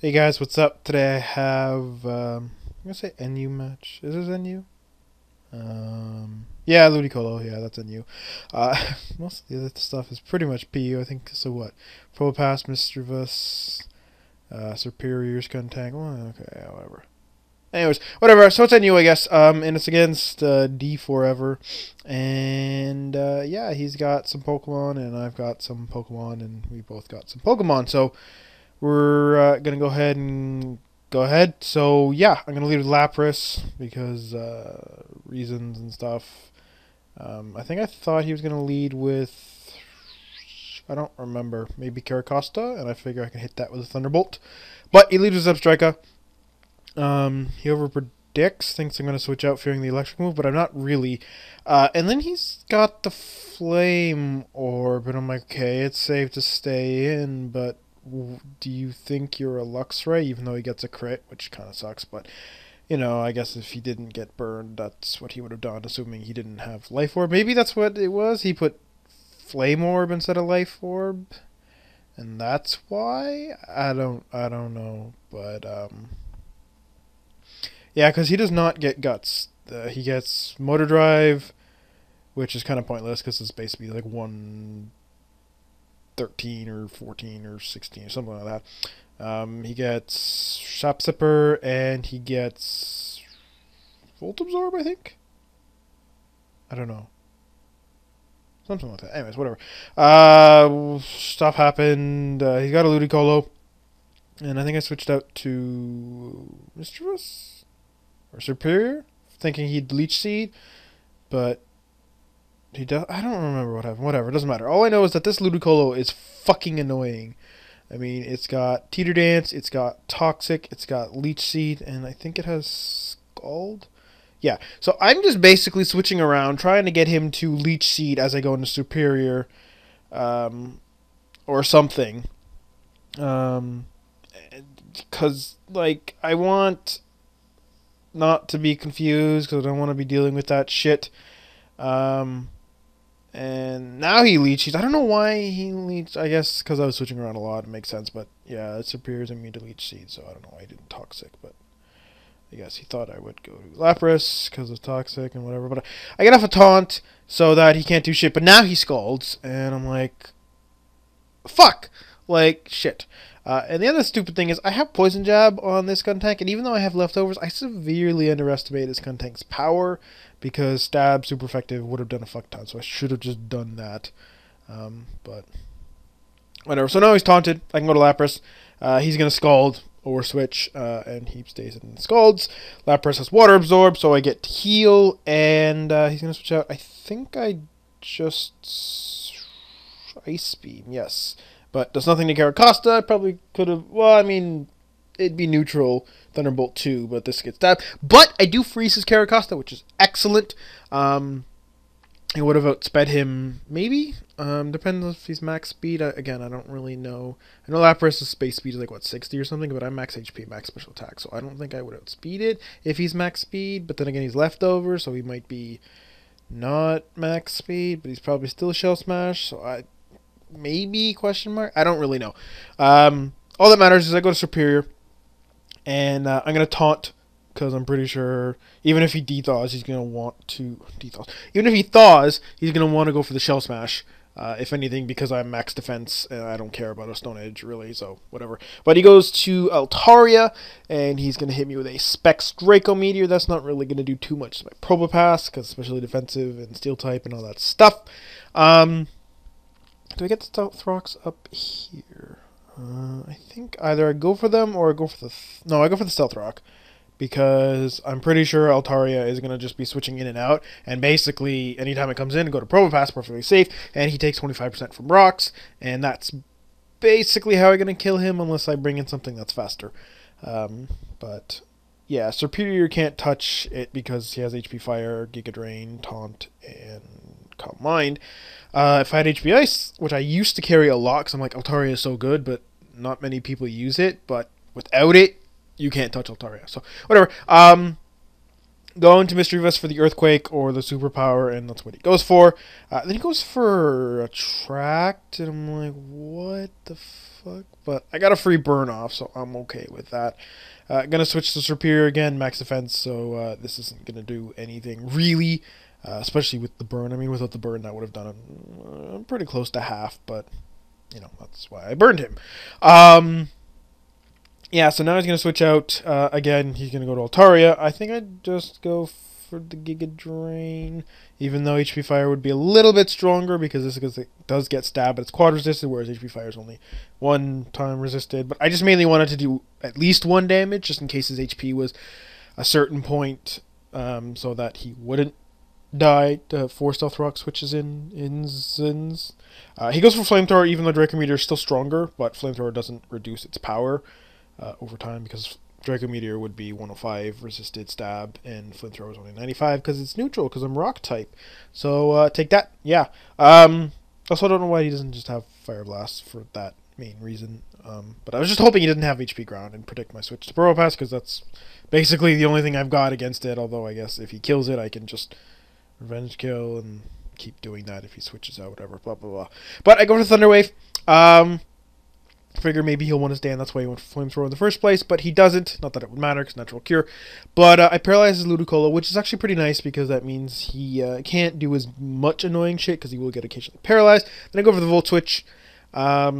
Hey guys, what's up? Today I have, I'm gonna say NU match. Is this NU? Yeah, Ludicolo, yeah, that's NU. Most of the other stuff is pretty much PU, I think, so what? Propass, Mischievous, Superior, Skuntank, well, okay, yeah, whatever. Anyways, whatever, so it's NU, I guess, and it's against, deforever, and, yeah, he's got some Pokemon, and I've got some Pokemon, and we both got some Pokemon, so we're gonna go ahead and go ahead. So yeah, I'm gonna leave with Lapras because reasons and stuff. I think I thought he was gonna lead with, I don't remember, maybe Caracosta, and I figure I can hit that with a Thunderbolt. But he leads with Zebstrika. He overpredicts, thinks I'm gonna switch out fearing the electric move, but I'm not really. And then he's got the Flame Orb, and I'm like, okay, it's safe to stay in, but do you think you're a Luxray, even though he gets a crit, which kind of sucks, but, you know, I guess if he didn't get burned, that's what he would have done, assuming he didn't have Life Orb. Maybe that's what it was. He put Flame Orb instead of Life Orb, and that's why? I don't know, but, yeah, because he does not get Guts. He gets Motor Drive, which is kind of pointless, because it's basically like 113 or 14 or 16 or something like that. He gets Shop Zipper and he gets Volt Absorb, I think. I don't know, something like that. Anyways, whatever. Stuff happened. He got a Ludicolo, and I think I switched out to Mischievous or Superior, thinking he'd Leech Seed, but he does. I don't remember what happened. Whatever, it doesn't matter. All I know is that this Ludicolo is fucking annoying. I mean, it's got Teeter Dance, it's got Toxic, it's got Leech Seed, and I think it has Scald. Yeah, so I'm just basically switching around, trying to get him to Leech Seed as I go into Superior, or something. Um, because, like, I want not to be confused, because I don't want to be dealing with that shit. Um, And now he leeches. I don't know why he leeched. I guess because I was switching around a lot. It makes sense. But yeah, it appears immune to leech seed. So I don't know why he didn't toxic. But I guess he thought I would go to Lapras because of toxic and whatever. But I get off a taunt so that he can't do shit. But now he scalds. And I'm like, fuck. Like, shit. And the other stupid thing is I have Poison Jab on this Skuntank, and even though I have leftovers, I severely underestimate this Skuntank's power because Stab, super effective, would have done a fuck ton, so I should have just done that. But whatever. So now he's taunted. I can go to Lapras. He's going to Scald or Switch, and he stays in Scalds. Lapras has Water Absorb, so I get to heal, and he's going to switch out. I think I just Ice Beam, yes. But does nothing to Caracosta. I probably could have. Well, I mean, it'd be neutral. Thunderbolt 2, but this gets stabbed. But I do freeze his Caracosta, which is excellent. It would have outsped him, maybe? Depends if he's max speed. Again, I don't really know. I know Lapras' space speed is like, what, 60 or something? But I'm max HP, max special attack. So I don't think I would outspeed it if he's max speed. But then again, he's leftover, so he might be not max speed. But he's probably still Shell Smash. So maybe, question mark? I don't really know. All that matters is I go to Superior, and I'm going to taunt, because I'm pretty sure, even if he dethaws, he's going to want to, even if he thaws, he's going to want to go for the Shell Smash, if anything, because I'm max defense, and I don't care about a Stone Edge, really, so whatever. But he goes to Altaria, and he's going to hit me with a Specs Draco Meteor. That's not really going to do too much to my Probopass, because especially defensive and Steel type and all that stuff. Do I get the Stealth Rocks up here? I think either I go for them or I go for the... No, I go for the Stealth Rock. Because I'm pretty sure Altaria is going to just be switching in and out. And basically, anytime it comes in, go to Probopass, perfectly safe. And he takes 25% from rocks. And that's basically how I'm going to kill him unless I bring in something that's faster. But yeah, Superior can't touch it because he has HP Fire, Giga Drain, Taunt, and Calm Mind. If I had HP Ice, which I used to carry a lot, because I'm like, Altaria is so good, but not many people use it, but without it, you can't touch Altaria. So, whatever. Going to Mystery Vest for the Earthquake or the Superpower, and that's what he goes for. Then he goes for Attract, and I'm like, what the fuck? But I got a free burn off, so I'm okay with that. Gonna switch to Superior again, max defense, so this isn't gonna do anything really, especially with the burn. I mean, without the burn, that would have done it pretty close to half, but, you know, that's why I burned him. Yeah, so now he's going to switch out. Again, he's going to go to Altaria. I think I'd just go for the Giga Drain, even though HP Fire would be a little bit stronger because it does get stabbed, but it's quad resisted, whereas HP Fire is only one time resisted. But I just mainly wanted to do at least 1 damage, just in case his HP was a certain point, so that he wouldn't die. 4 Stealth Rock switches in Zins. He goes for Flamethrower, even though Draco Meteor is still stronger, but Flamethrower doesn't reduce its power over time, because Draco Meteor would be 105 resisted stab, and Flamethrower is only 95 because it's neutral, because I'm rock type. So take that. Yeah. Also, I don't know why he doesn't just have Fire Blast for that main reason. But I was just hoping he didn't have HP Ground and predict my switch to Probopass, because that's basically the only thing I've got against it. Although I guess if he kills it, I can just Revenge Kill and keep doing that if he switches out, whatever. Blah blah blah. But I go for Thunderwave. Figure maybe he'll want to stand. That's why he went for Flamethrower in the first place, but he doesn't. Not that it would matter, because Natural Cure. But I paralyze his Ludicolo, which is actually pretty nice, because that means he can't do as much annoying shit, because he will get occasionally paralyzed. Then I go for the Volt Switch. I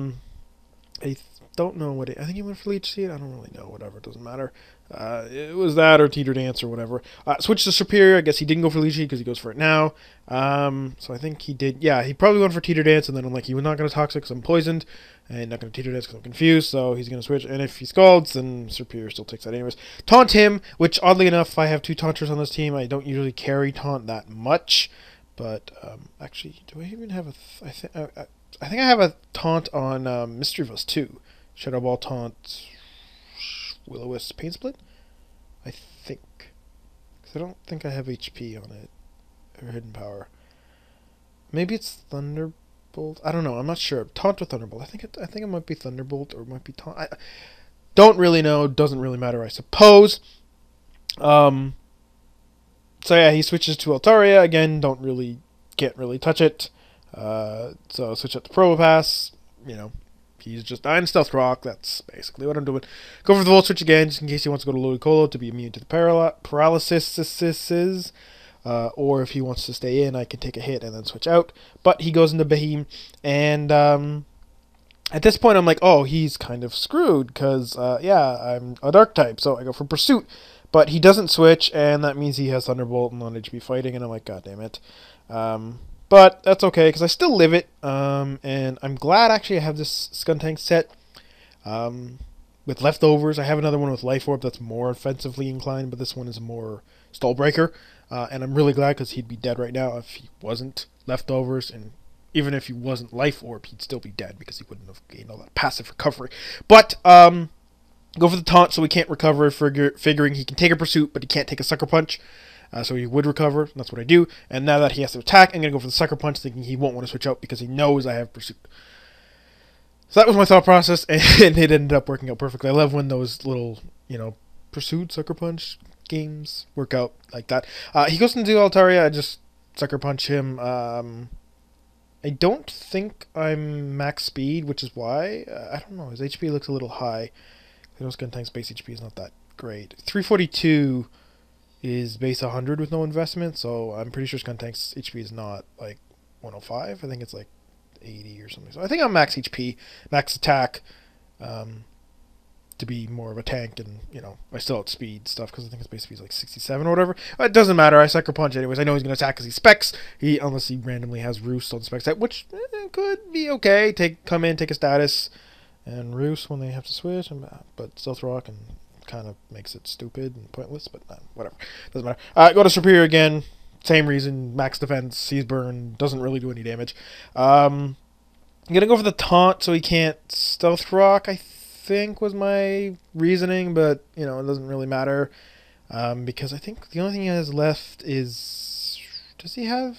don't know what I think he went for Leech Seed. I don't really know. Whatever, it doesn't matter. It was that or Teeter Dance or whatever. Switch to Superior. I guess he didn't go for Leech Seed because he goes for it now. So I think he did. Yeah, he probably went for Teeter Dance, and then I'm like, he was not going to Toxic because I'm poisoned, and not going to Teeter Dance because I'm confused, so he's going to switch. And if he Scalds, then Superior still takes that anyways. Taunt him, which oddly enough, I have 2 Taunters on this team. I don't usually carry Taunt that much, but actually, do I even have a... I think I have a Taunt on Mischievous too. Shadow Ball Taunt... Will-O-Wisp Pain Split? I think. Because I don't think I have HP on it. Or Hidden Power. Maybe it's Thunderbolt? I don't know. I'm not sure. Taunt or Thunderbolt? I think it might be Thunderbolt or it might be Taunt. I don't really know. Doesn't really matter, I suppose. So yeah, he switches to Altaria. Again, can't really touch it. So switch up to Probopass. You know. He's just dying Stealth Rock. That's basically what I'm doing. Go for the Volt Switch again, just in case he wants to go to Ludicolo to be immune to the paralysis. Or if he wants to stay in, I can take a hit and then switch out. But he goes into Beheem, and at this point I'm like, oh, he's kind of screwed, because, yeah, I'm a Dark type, so I go for Pursuit. But he doesn't switch, and that means he has Thunderbolt and non-HP fighting, and I'm like, god damn it. But that's okay, because I still live it, and I'm glad actually I have this Skuntank set with leftovers. I have another one with Life Orb that's more offensively inclined, but this one is more Stall Breaker, and I'm really glad, because he'd be dead right now if he wasn't leftovers, and even if he wasn't Life Orb, he'd still be dead, because he wouldn't have gained all that passive recovery. But, go for the Taunt so he can't recover, figuring he can take a Pursuit, but he can't take a Sucker Punch. So he would recover, and that's what I do. And now that he has to attack, I'm going to go for the Sucker Punch, thinking he won't want to switch out because he knows I have Pursuit. So that was my thought process, and it ended up working out perfectly. I love when those little, Pursuit, Sucker Punch games work out like that. He goes into Altaria, I just Sucker Punch him. I don't think I'm max speed, which is why. I don't know, his HP looks a little high. I know Skuntank's base HP is not that great. 342... is base 100 with no investment, so I'm pretty sure Skuntank's HP is not like 105. I think it's like 80 or something. So I think I'm max HP, max attack, to be more of a tank, and I still outspeed stuff because I think his base speed is like 67 or whatever. It doesn't matter. I Sucker Punch anyways. I know he's gonna attack because he specs. Unless he randomly has Roost on the spec set, which could be okay. Come in, take a status, and Roost when they have to switch. But Stealth Rock and kind of makes it stupid and pointless, but whatever, doesn't matter. Go to Superior again, same reason, max defense, sees burn, doesn't really do any damage. I'm gonna go for the Taunt so he can't Stealth Rock, I think was my reasoning, but it doesn't really matter, because I think the only thing he has left is, does he have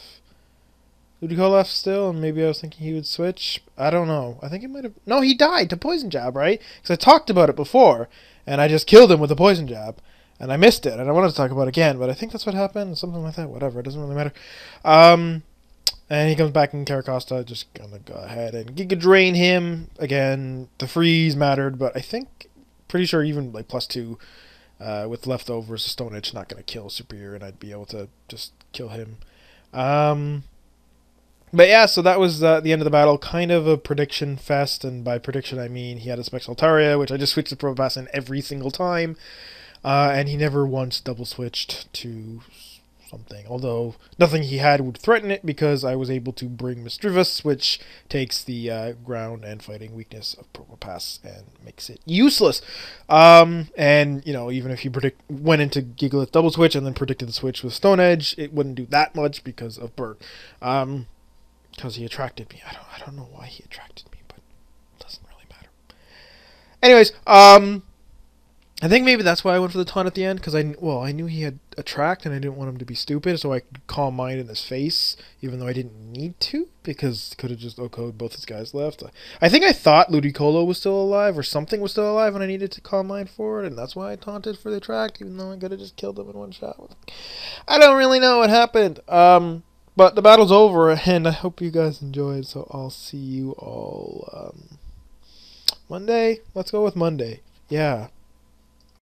Ludicolo left still? And maybe I was thinking he would switch. I don't know. I think he might have. No, he died to Poison Jab, right? Because I talked about it before, and I just killed him with a Poison Jab. and I missed it, and I wanted to talk about it again, but I think that's what happened, something like that. Whatever, it doesn't really matter. And he comes back in Caracosta, just gonna go ahead and Giga Drain him again. The freeze mattered, but I think pretty sure even like +2 with leftovers, Stone Edge not gonna kill Superior, and I'd be able to just kill him. But yeah, so that was the end of the battle. Kind of a prediction fest, and by prediction I mean he had a Spectral Altaria, which I just switched to Pro Pass in every single time, and he never once double switched to something. Although nothing he had would threaten it because I was able to bring Misdreavus, which takes the ground and fighting weakness of Pro Pass and makes it useless. And you know, even if you went into Gigalith double switch and then predicted the switch with Stone Edge, it wouldn't do that much because of Bert. Because he attracted me. I don't know why he attracted me, but it doesn't really matter. Anyways, I think maybe that's why I went for the taunt at the end, because I knew he had attract, and I didn't want him to be stupid, so I could Calm Mind in his face, even though I didn't need to, because could have just OHKO'd both his guys left. I think I thought Ludicolo was still alive, or something was still alive, when I needed to Calm Mind for it, and that's why I taunted for the attract, even though I could have just killed him in one shot. I don't really know what happened. But the battle's over, and I hope you guys enjoyed, so I'll see you all Monday. Let's go with Monday. Yeah.